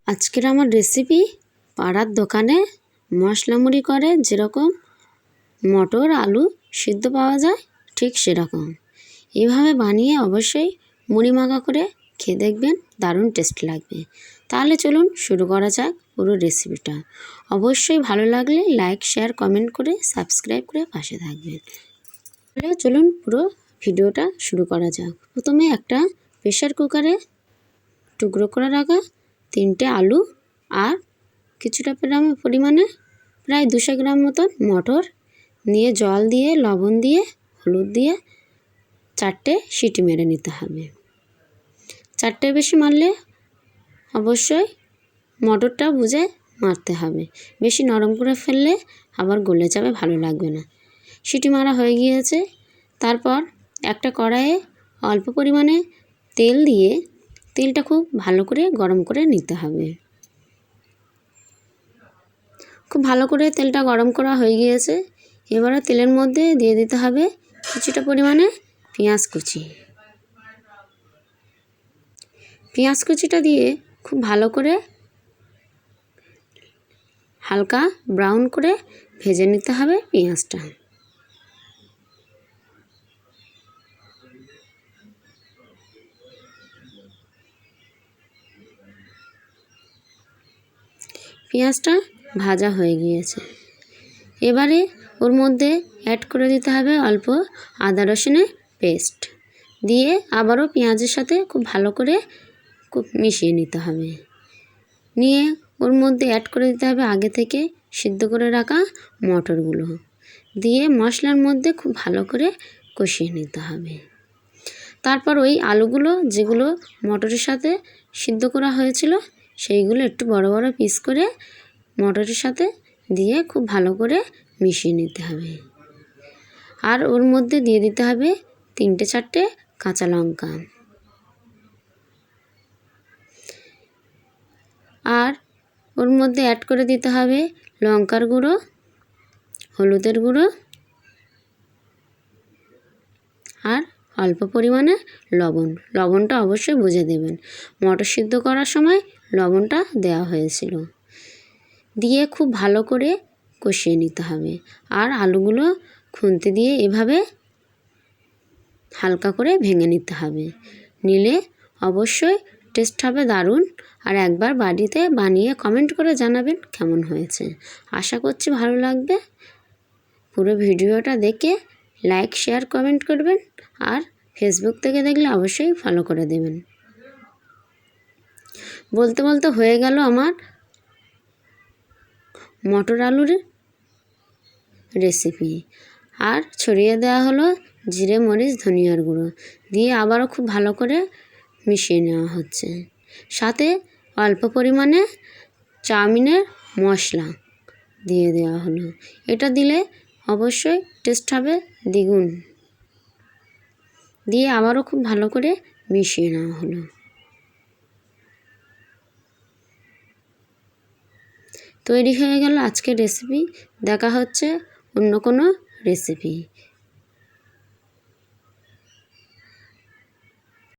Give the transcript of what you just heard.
আজকের আমার রেসিপি পাড়ার দোকানে মশলা মুড়ি করে যেরকম মটর আলু সিদ্ধ পাওয়া যায় ঠিক সেরকম এইভাবে বানিয়ে অবশ্যই মুড়ি মাখা করে খেয়ে দেখবেন, দারুণ টেস্ট লাগবে। তাহলে চলুন শুরু করা যাক পুরো রেসিপিটা। অবশ্যই ভালো লাগলে লাইক শেয়ার কমেন্ট করে সাবস্ক্রাইব করে পাশে থাকবেন। তাহলে চলুন পুরো ভিডিওটা শুরু করা যাক। প্রথমে একটা প্রেসার কুকারে টুকরো করে রাখা 3টে আলু আর কিছুটা পরিমাণে প্রায় 200 গ্রাম মতন মটর নিয়ে জল দিয়ে লবণ দিয়ে হলুদ দিয়ে 4টে সিটি মেরে নিতে হবে। 4টের বেশি মারলে অবশ্যই মটরটা বুঝে মারতে হবে, বেশি নরম করে ফেললে আবার গলে যাবে, ভালো লাগবে না। সিটি মারা হয়ে গিয়েছে। তারপর একটা কড়াইয়ে অল্প পরিমাণে তেল দিয়ে তেলটা খুব ভালো করে গরম করে নিতে হবে। খুব ভালো করে তেলটা গরম করা হয়ে গিয়েছে। এবারে তেলের মধ্যে দিয়ে দিতে হবে কিছুটা পরিমাণে পেঁয়াজ কুচি। পেঁয়াজ কুচিটা দিয়ে খুব ভালো করে হালকা ব্রাউন করে ভেজে নিতে হবে পেঁয়াজটা। পেঁয়াজটা ভাজা হয়ে গিয়েছে। এবারে ওর মধ্যে অ্যাড করে দিতে হবে অল্প আদা রসুনের পেস্ট দিয়ে আবারও পেঁয়াজের সাথে খুব ভালো করে মিশিয়ে নিতে হবে। নিয়ে ওর মধ্যে অ্যাড করে দিতে হবে আগে থেকে সিদ্ধ করে রাখা মটরগুলো দিয়ে মশলার মধ্যে খুব ভালো করে কষিয়ে নিতে হবে। তারপর ওই আলুগুলো যেগুলো মটরের সাথে সিদ্ধ করা হয়েছিল সেইগুলো একটু বড় বড় পিস করে মটরের সাথে দিয়ে খুব ভালো করে মিশিয়ে নিতে হবে। আর ওর মধ্যে দিয়ে দিতে হবে 3-4টে কাঁচা লঙ্কা। আর ওর মধ্যে অ্যাড করে দিতে হবে লঙ্কার গুঁড়ো, হলুদের গুঁড়ো আর অল্প পরিমাণে লবণ। লবণটা অবশ্যই বুঝে দেবেন, মটর সিদ্ধ করার সময় লবণটা দেওয়া হয়েছিল। দিয়ে খুব ভালো করে কষিয়ে নিতে হবে। আর আলুগুলো খুন্তি দিয়ে এভাবে হালকা করে ভেঙে নিতে হবে, নিলে অবশ্যই টেস্ট হবে দারুণ। আর একবার বাড়িতে বানিয়ে কমেন্ট করে জানাবেন কেমন হয়েছে। আশা করছি ভালো লাগবে। পুরো ভিডিওটা দেখে লাইক শেয়ার কমেন্ট করবেন আর ফেসবুক থেকে দেখলে অবশ্যই ফলো করে দেবেন। বলতে বলতে হয়ে গেল আমার মটর আলুর রেসিপি। আর ছড়িয়ে দেওয়া হলো জিরে মরিচ ধনিয়ার গুঁড়ো দিয়ে আবারও খুব ভালো করে মিশিয়ে নেওয়া হচ্ছে। সাথে অল্প পরিমাণে চাউমিনের মশলা দিয়ে দেওয়া হলো। এটা দিলে অবশ্যই টেস্ট হবে দ্বিগুণ। দিয়ে আবারও খুব ভালো করে মিশিয়ে নেওয়া হলো। তৈরি হয়ে গেল আজকের রেসিপি। দেখা হচ্ছে অন্য কোনো রেসিপি।